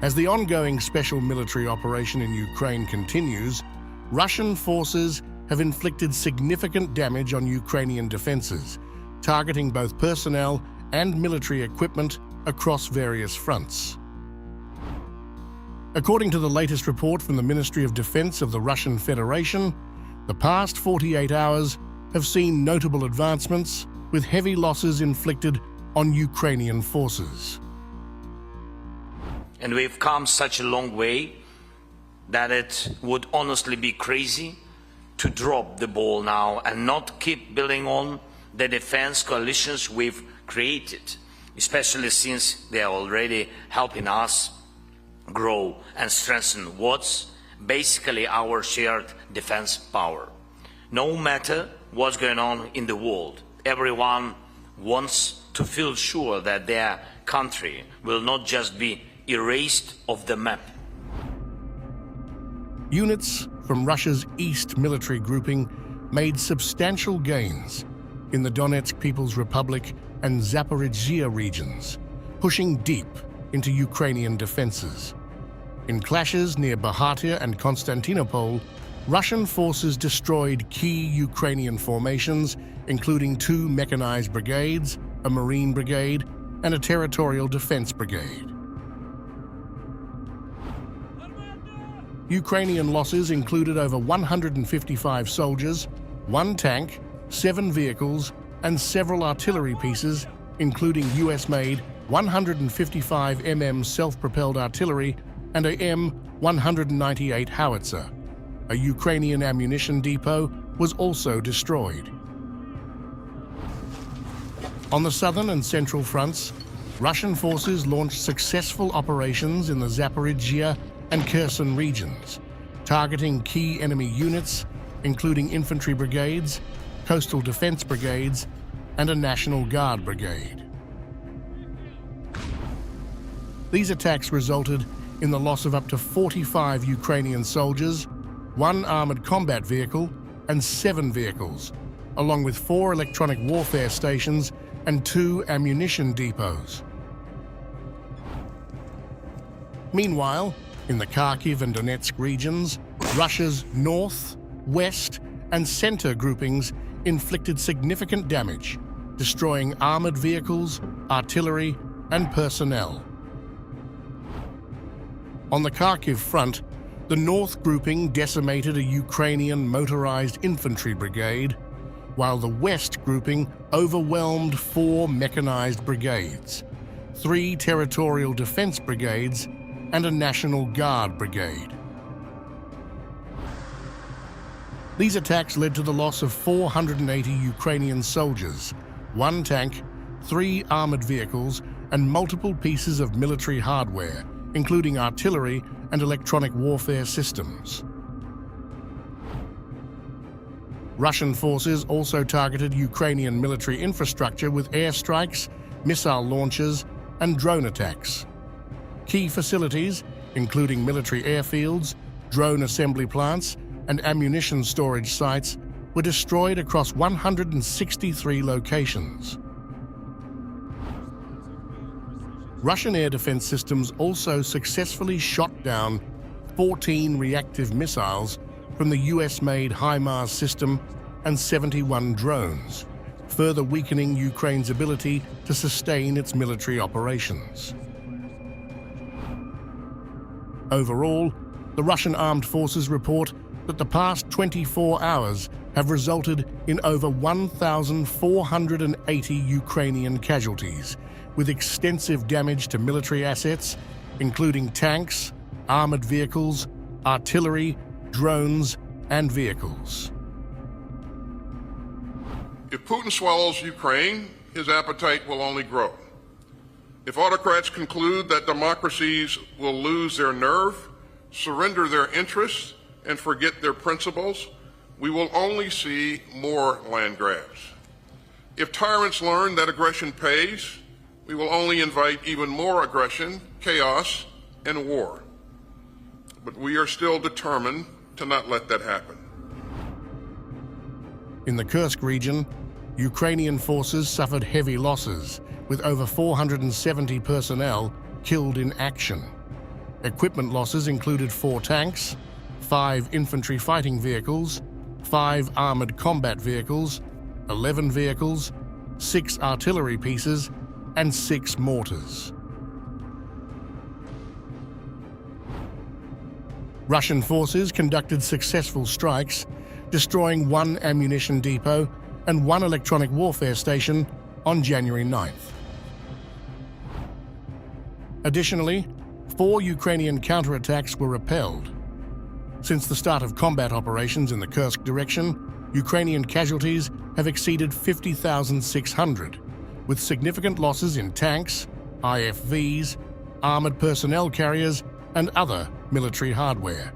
As the ongoing special military operation in Ukraine continues, Russian forces have inflicted significant damage on Ukrainian defenses, targeting both personnel and military equipment across various fronts. According to the latest report from the Ministry of Defense of the Russian Federation, the past 48 hours have seen notable advancements, with heavy losses inflicted on Ukrainian forces. And we've come such a long way that it would honestly be crazy to drop the ball now and not keep building on the defense coalitions we've created, especially since they are already helping us grow and strengthen what's basically our shared defense power. No matter what's going on in the world, everyone wants to feel sure that their country will not just be erased off the map. Units from Russia's East military grouping made substantial gains in the Donetsk People's Republic and Zaporizhzhia regions, pushing deep into Ukrainian defenses. In clashes near Bahatia and Konstantinopol, Russian forces destroyed key Ukrainian formations, including 2 mechanized brigades, a Marine brigade, and a territorial defense brigade. Ukrainian losses included over 155 soldiers, 1 tank, 7 vehicles, and several artillery pieces, including US-made 155mm self-propelled artillery and a M198 howitzer. A Ukrainian ammunition depot was also destroyed. On the southern and central fronts, Russian forces launched successful operations in the Zaporizhzhia and Kursk regions, targeting key enemy units, including infantry brigades, coastal defense brigades, and a National Guard brigade. These attacks resulted in the loss of up to 45 Ukrainian soldiers, 1 armored combat vehicle, and 7 vehicles, along with 4 electronic warfare stations and 2 ammunition depots. Meanwhile, in the Kyiv and Donetsk regions, Russia's north, west, and center groupings inflicted significant damage, destroying armored vehicles, artillery, and personnel. On the Kyiv front, the north grouping decimated a Ukrainian motorized infantry brigade, while the west grouping overwhelmed 4 mechanized brigades, 3 territorial defense brigades, and a National Guard brigade. These attacks led to the loss of 480 Ukrainian soldiers, 1 tank, 3 armored vehicles, and multiple pieces of military hardware, including artillery and electronic warfare systems. Russian forces also targeted Ukrainian military infrastructure with airstrikes, missile launches, and drone attacks. Key facilities, including military airfields, drone assembly plants, and ammunition storage sites, were destroyed across 163 locations. Russian air defense systems also successfully shot down 14 reactive missiles from the US-made HIMARS system and 71 drones, further weakening Ukraine's ability to sustain its military operations. Overall, the Russian armed forces report that the past 24 hours have resulted in over 1,480 Ukrainian casualties, with extensive damage to military assets, including tanks, armored vehicles, artillery, drones, and vehicles. If Putin swallows Ukraine, his appetite will only grow. If autocrats conclude that democracies will lose their nerve, surrender their interests, and forget their principles, we will only see more land grabs. If tyrants learn that aggression pays, we will only invite even more aggression, chaos, and war. But we are still determined to not let that happen. In the Kursk region, Ukrainian forces suffered heavy losses, with over 470 personnel killed in action. Equipment losses included 4 tanks, 5 infantry fighting vehicles, 5 armored combat vehicles, 11 vehicles, 6 artillery pieces, and 6 mortars. Russian forces conducted successful strikes, destroying 1 ammunition depot and 1 electronic warfare station on January 9th. Additionally, 4 Ukrainian counterattacks were repelled. Since the start of combat operations in the Kursk direction, Ukrainian casualties have exceeded 50,600, with significant losses in tanks, IFVs, armored personnel carriers, and other military hardware.